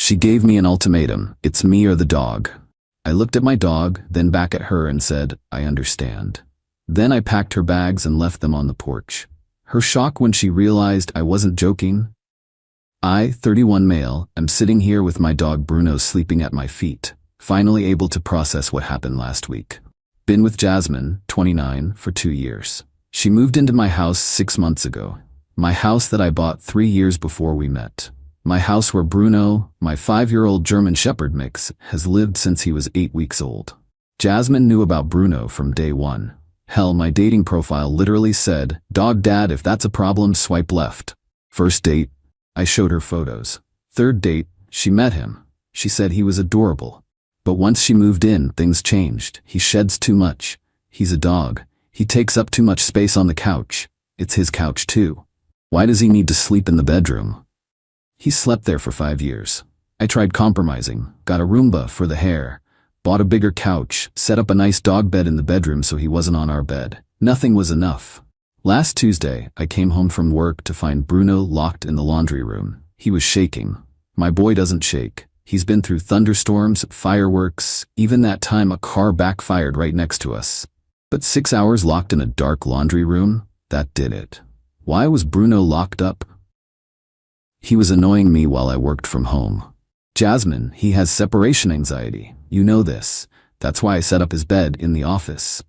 She gave me an ultimatum. It's me or the dog. I looked at my dog, then back at her and said, I understand. Then I packed her bags and left them on the porch. Her shock when she realized I wasn't joking. I, 31 male, am sitting here with my dog Bruno sleeping at my feet, finally able to process what happened last week. Been with Jasmine, 29, for 2 years. She moved into my house 6 months ago. My house that I bought 3 years before we met. My house where Bruno, my 5-year-old German Shepherd mix, has lived since he was 8 weeks old. Jasmine knew about Bruno from day one. Hell, my dating profile literally said, "Dog dad, if that's a problem, swipe left." First date, I showed her photos. Third date, she met him. She said he was adorable. But once she moved in, things changed. He sheds too much. He's a dog. He takes up too much space on the couch. It's his couch too. Why does he need to sleep in the bedroom? He slept there for 5 years. I tried compromising, got a Roomba for the hair, bought a bigger couch, set up a nice dog bed in the bedroom so he wasn't on our bed. Nothing was enough. Last Tuesday, I came home from work to find Bruno locked in the laundry room. He was shaking. My boy doesn't shake. He's been through thunderstorms, fireworks, even that time a car backfired right next to us. But 6 hours locked in a dark laundry room, that did it. Why was Bruno locked up? He was annoying me while I worked from home. Jasmine, he has separation anxiety. You know this. That's why I set up his bed in the office.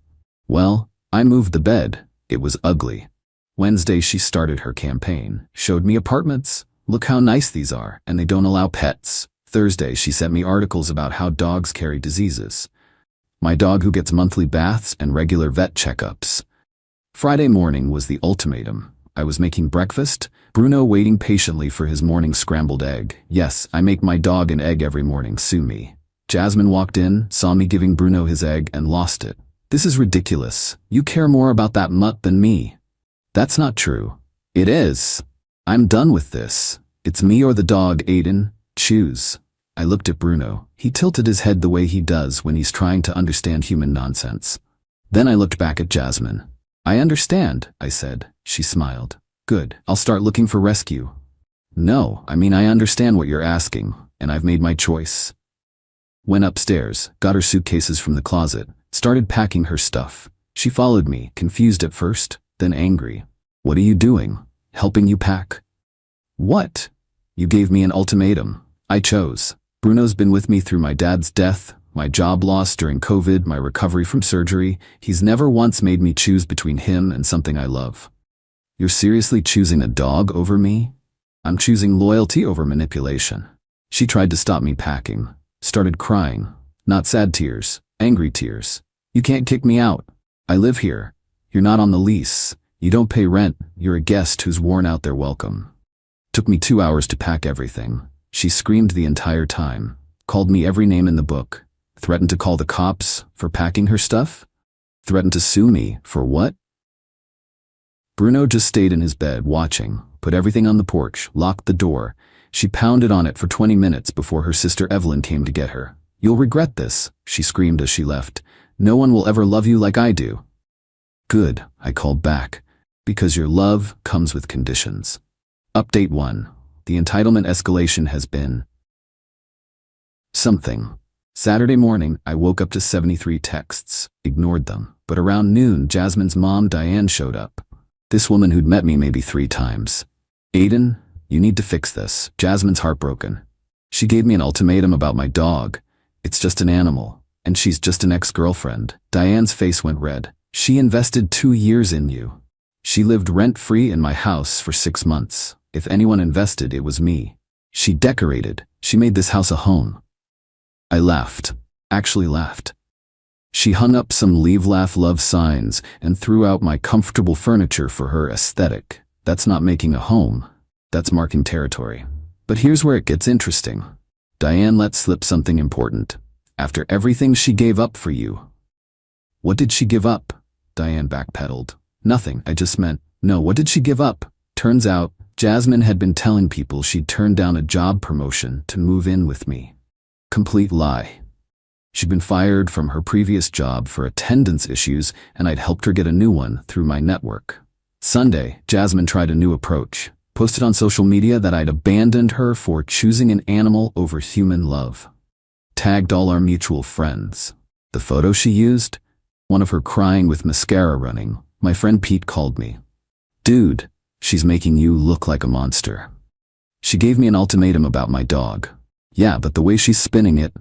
Well, I moved the bed. It was ugly. Wednesday she started her campaign. Showed me apartments. Look how nice these are, and they don't allow pets. Thursday she sent me articles about how dogs carry diseases. My dog who gets monthly baths and regular vet checkups. Friday morning was the ultimatum. I was making breakfast, Bruno waiting patiently for his morning scrambled egg. Yes, I make my dog an egg every morning, sue me. Jasmine walked in, saw me giving Bruno his egg, and lost it. This is ridiculous. You care more about that mutt than me. That's not true. It is. I'm done with this. It's me or the dog, Aiden. Choose. I looked at Bruno. He tilted his head the way he does when he's trying to understand human nonsense. Then I looked back at Jasmine. I understand, I said. She smiled. Good, I'll start looking for rescue. No, I mean I understand what you're asking, and I've made my choice. Went upstairs, got her suitcases from the closet, started packing her stuff. She followed me, confused at first, then angry. What are you doing? Helping you pack? What? You gave me an ultimatum. I chose. Bruno's been with me through my dad's death, my job loss during COVID, my recovery from surgery. He's never once made me choose between him and something I love. You're seriously choosing a dog over me? I'm choosing loyalty over manipulation. She tried to stop me packing. Started crying. Not sad tears, angry tears. You can't kick me out. I live here. You're not on the lease. You don't pay rent. You're a guest who's worn out their welcome. Took me 2 hours to pack everything. She screamed the entire time. Called me every name in the book. Threatened to call the cops for packing her stuff? Threatened to sue me for what? Bruno just stayed in his bed watching, put everything on the porch, locked the door. She pounded on it for 20 minutes before her sister Evelyn came to get her. You'll regret this, she screamed as she left. No one will ever love you like I do. Good, I called back, because your love comes with conditions. Update 1. The entitlement escalation has been something. Saturday morning, I woke up to 73 texts, ignored them. But around noon, Jasmine's mom, Diane, showed up. This woman who'd met me maybe 3 times. Aiden, you need to fix this. Jasmine's heartbroken. She gave me an ultimatum about my dog. It's just an animal, and she's just an ex-girlfriend. Diane's face went red. She invested 2 years in you. She lived rent-free in my house for 6 months. If anyone invested, it was me. She decorated. She made this house a home. I laughed. Actually laughed. She hung up some leave, laugh, love signs and threw out my comfortable furniture for her aesthetic. That's not making a home. That's marking territory. But here's where it gets interesting. Diane let slip something important. After everything she gave up for you. What did she give up? Diane backpedaled. Nothing, I just meant, no, what did she give up? Turns out, Jasmine had been telling people she'd turned down a job promotion to move in with me. Complete lie. She'd been fired from her previous job for attendance issues, and I'd helped her get a new one through my network. Sunday, Jasmine tried a new approach. Posted on social media that I'd abandoned her for choosing an animal over human love. Tagged all our mutual friends. The photo she used? One of her crying with mascara running. My friend Pete called me. Dude, she's making you look like a monster. She gave me an ultimatum about my dog. Yeah, but the way she's spinning it.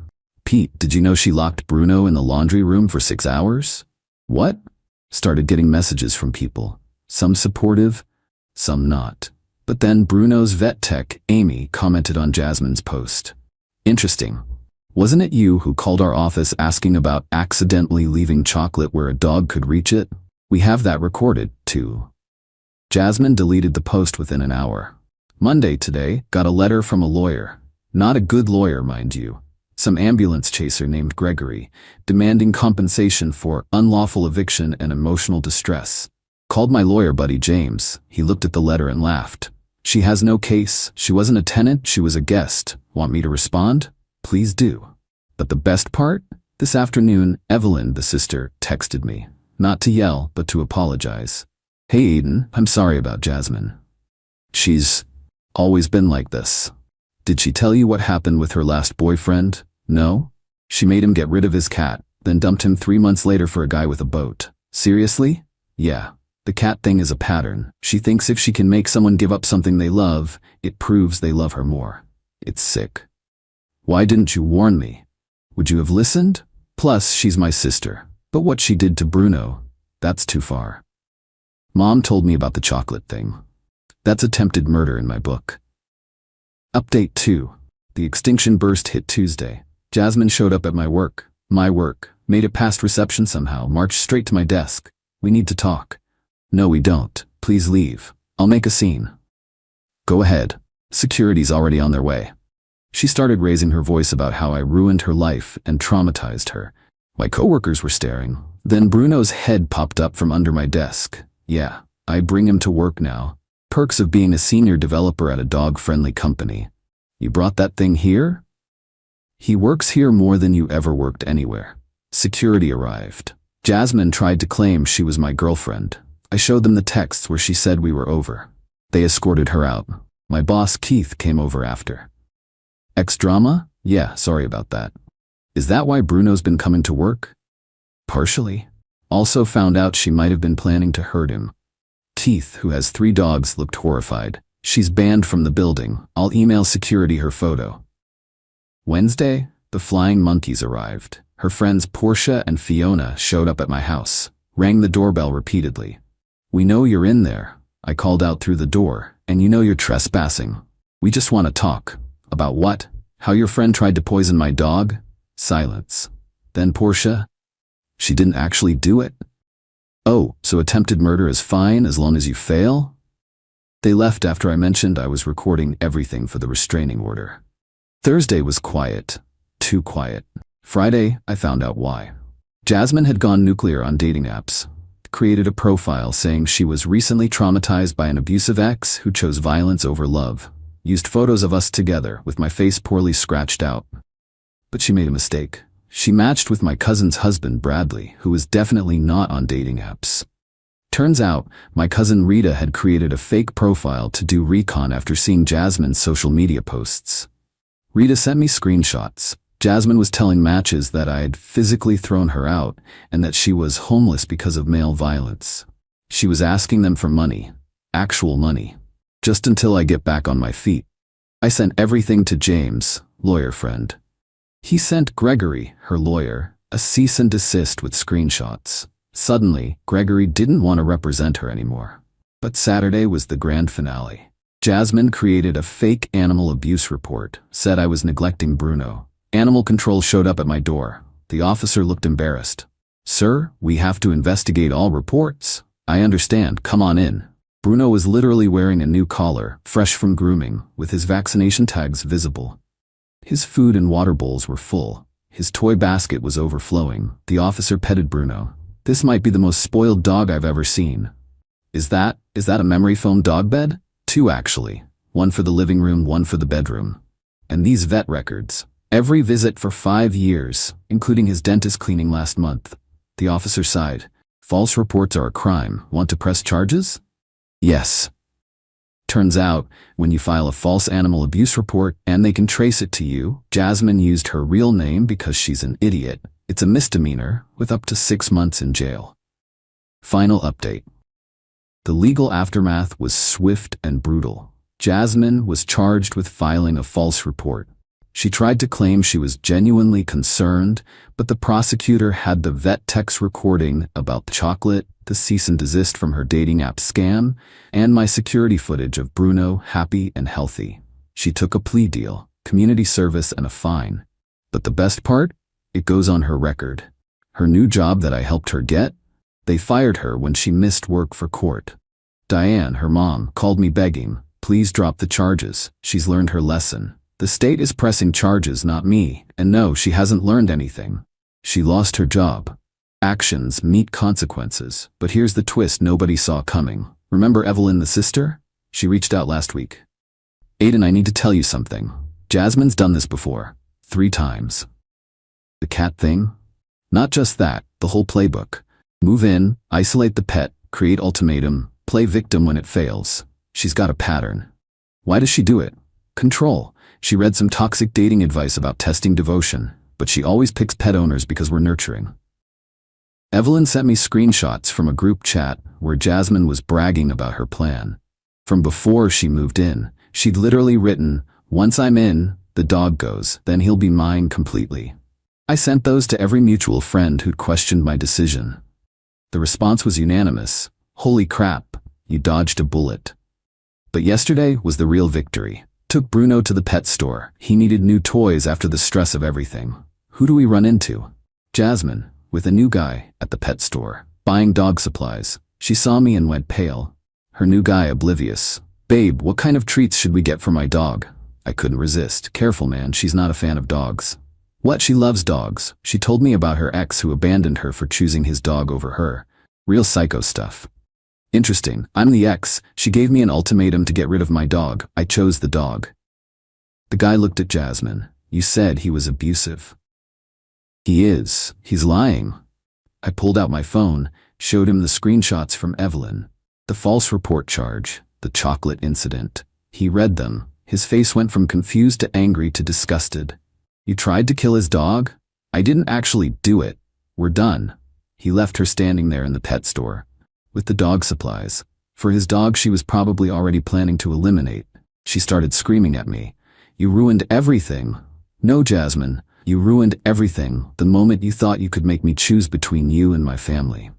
Pete, did you know she locked Bruno in the laundry room for 6 hours? What? Started getting messages from people. Some supportive, some not. But then Bruno's vet tech, Amy, commented on Jasmine's post. Interesting. Wasn't it you who called our office asking about accidentally leaving chocolate where a dog could reach it? We have that recorded, too. Jasmine deleted the post within an hour. Monday today, got a letter from a lawyer. Not a good lawyer, mind you. Some ambulance chaser named Gregory, demanding compensation for unlawful eviction and emotional distress. Called my lawyer buddy James. He looked at the letter and laughed. She has no case. She wasn't a tenant. She was a guest. Want me to respond? Please do. But the best part? This afternoon, Evelyn, the sister, texted me. Not to yell, but to apologize. Hey Aiden, I'm sorry about Jasmine. She's always been like this. Did she tell you what happened with her last boyfriend? No? She made him get rid of his cat, then dumped him 3 months later for a guy with a boat. Seriously? Yeah. The cat thing is a pattern. She thinks if she can make someone give up something they love, it proves they love her more. It's sick. Why didn't you warn me? Would you have listened? Plus, she's my sister. But what she did to Bruno, that's too far. Mom told me about the chocolate thing. That's attempted murder in my book. Update 2. The extinction burst hit Tuesday. Jasmine showed up at my work, made it past reception somehow, marched straight to my desk. We need to talk. No, we don't. Please leave. I'll make a scene. Go ahead. Security's already on their way. She started raising her voice about how I ruined her life and traumatized her. My coworkers were staring. Then Bruno's head popped up from under my desk. Yeah, I bring him to work now. Perks of being a senior developer at a dog-friendly company. You brought that thing here? He works here more than you ever worked anywhere. Security arrived. Jasmine tried to claim she was my girlfriend. I showed them the texts where she said we were over. They escorted her out. My boss, Keith, came over after. Ex-drama? Yeah, sorry about that. Is that why Bruno's been coming to work? Partially. Also found out she might have been planning to hurt him. Keith, who has 3 dogs, looked horrified. She's banned from the building. I'll email security her photo. Wednesday, the flying monkeys arrived. Her friends Portia and Fiona showed up at my house, rang the doorbell repeatedly. We know you're in there. I called out through the door, and you know you're trespassing. We just want to talk. About what? How your friend tried to poison my dog? Silence. Then Portia? She didn't actually do it? Oh, so attempted murder is fine as long as you fail? They left after I mentioned I was recording everything for the restraining order. Thursday was quiet. Too quiet. Friday, I found out why. Jasmine had gone nuclear on dating apps. Created a profile saying she was recently traumatized by an abusive ex who chose violence over love. Used photos of us together with my face poorly scratched out. But she made a mistake. She matched with my cousin's husband, Bradley, who was definitely not on dating apps. Turns out, my cousin Rita had created a fake profile to do recon after seeing Jasmine's social media posts. Rita sent me screenshots. Jasmine was telling matches that I had physically thrown her out and that she was homeless because of male violence. She was asking them for money. Actual money. Just until I get back on my feet. I sent everything to James, lawyer friend. He sent Gregory, her lawyer, a cease and desist with screenshots. Suddenly, Gregory didn't want to represent her anymore. But Saturday was the grand finale. Jasmine created a fake animal abuse report, said I was neglecting Bruno. Animal control showed up at my door. The officer looked embarrassed. Sir, we have to investigate all reports. I understand, come on in. Bruno was literally wearing a new collar, fresh from grooming, with his vaccination tags visible. His food and water bowls were full. His toy basket was overflowing. The officer petted Bruno. This might be the most spoiled dog I've ever seen. Is that a memory foam dog bed? 2 actually. 1 for the living room, 1 for the bedroom. And these vet records. Every visit for 5 years, including his dentist cleaning last month. The officer sighed. False reports are a crime. Want to press charges? Yes. Turns out, when you file a false animal abuse report and they can trace it to you, Jasmine used her real name because she's an idiot. It's a misdemeanor with up to 6 months in jail. Final update. The legal aftermath was swift and brutal. Jasmine was charged with filing a false report. She tried to claim she was genuinely concerned, but the prosecutor had the vet text recording about the chocolate, the cease and desist from her dating app scam, and my security footage of Bruno happy and healthy. She took a plea deal, community service, and a fine. But the best part? It goes on her record. Her new job that I helped her get? They fired her when she missed work for court. Diane, her mom, called me begging, "Please drop the charges. She's learned her lesson. The state is pressing charges, not me, and no, she hasn't learned anything. She lost her job. Actions meet consequences, but here's the twist nobody saw coming. Remember Evelyn, the sister? She reached out last week. Aiden, I need to tell you something. Jasmine's done this before. 3 times. The cat thing? Not just that, the whole playbook. Move in, isolate the pet, create ultimatum, play victim when it fails. She's got a pattern. Why does she do it? Control. She read some toxic dating advice about testing devotion, but she always picks pet owners because we're nurturing. Evelyn sent me screenshots from a group chat where Jasmine was bragging about her plan. From before she moved in, she'd literally written, "Once I'm in, the dog goes, then he'll be mine completely." I sent those to every mutual friend who'd questioned my decision. The response was unanimous. Holy crap, you dodged a bullet. But yesterday was the real victory. Took Bruno to the pet store. He needed new toys after the stress of everything. Who do we run into? Jasmine, with a new guy at the pet store, buying dog supplies. She saw me and went pale. Her new guy oblivious. "Babe, what kind of treats should we get for my dog?" I couldn't resist. "Careful, man, she's not a fan of dogs." "What? She loves dogs." She told me about her ex who abandoned her for choosing his dog over her. Real psycho stuff. Interesting. I'm the ex. She gave me an ultimatum to get rid of my dog. I chose the dog. The guy looked at Jasmine. "You said he was abusive." "He is. He's lying." I pulled out my phone, showed him the screenshots from Evelyn. The false report charge, the chocolate incident. He read them. His face went from confused to angry to disgusted. "You tried to kill his dog?" "I didn't actually do it. We're done." He left her standing there in the pet store with the dog supplies. For his dog she was probably already planning to eliminate. She started screaming at me. "You ruined everything." "No, Jasmine, you ruined everything the moment you thought you could make me choose between you and my family.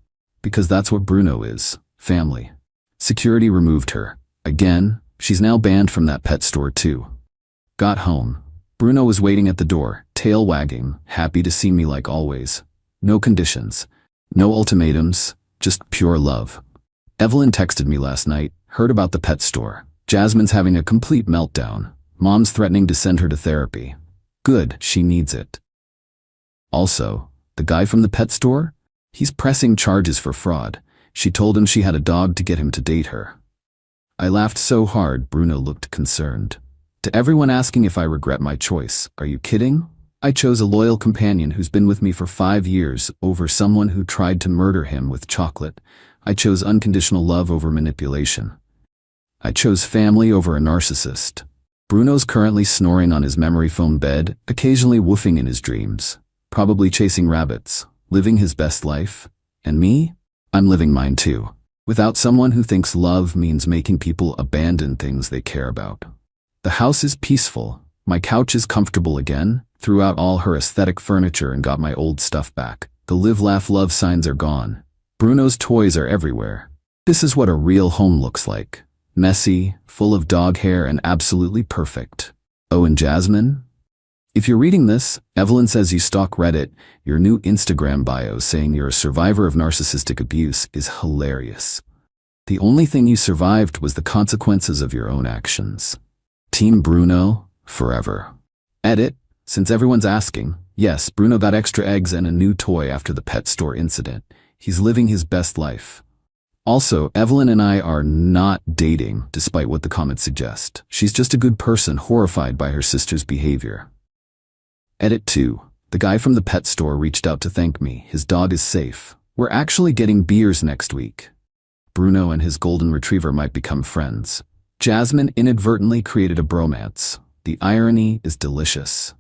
Because that's what Bruno is, family." Security removed her. Again, she's now banned from that pet store too. Got home. Bruno was waiting at the door, tail wagging, happy to see me like always. No conditions. No ultimatums. Just pure love. Evelyn texted me last night, heard about the pet store. Jasmine's having a complete meltdown. Mom's threatening to send her to therapy. Good, she needs it. Also, the guy from the pet store? He's pressing charges for fraud. She told him she had a dog to get him to date her. I laughed so hard Bruno looked concerned. To everyone asking if I regret my choice, are you kidding? I chose a loyal companion who's been with me for 5 years over someone who tried to murder him with chocolate. I chose unconditional love over manipulation. I chose family over a narcissist. Bruno's currently snoring on his memory foam bed, occasionally woofing in his dreams. Probably chasing rabbits, living his best life. And me? I'm living mine too. Without someone who thinks love means making people abandon things they care about. The house is peaceful. My couch is comfortable again. Threw out all her aesthetic furniture and got my old stuff back. The live, laugh, love signs are gone. Bruno's toys are everywhere. This is what a real home looks like. Messy, full of dog hair, and absolutely perfect. Oh, and Jasmine? If you're reading this, Evelyn says you stalk Reddit. Your new Instagram bio saying you're a survivor of narcissistic abuse is hilarious. The only thing you survived was the consequences of your own actions. Team Bruno, forever. Edit. Since everyone's asking, yes, Bruno got extra eggs and a new toy after the pet store incident. He's living his best life. Also, Evelyn and I are not dating, despite what the comments suggest. She's just a good person horrified by her sister's behavior. Edit 2. The guy from the pet store reached out to thank me. His dog is safe. We're actually getting beers next week. Bruno and his golden retriever might become friends. Jasmine inadvertently created a bromance. The irony is delicious.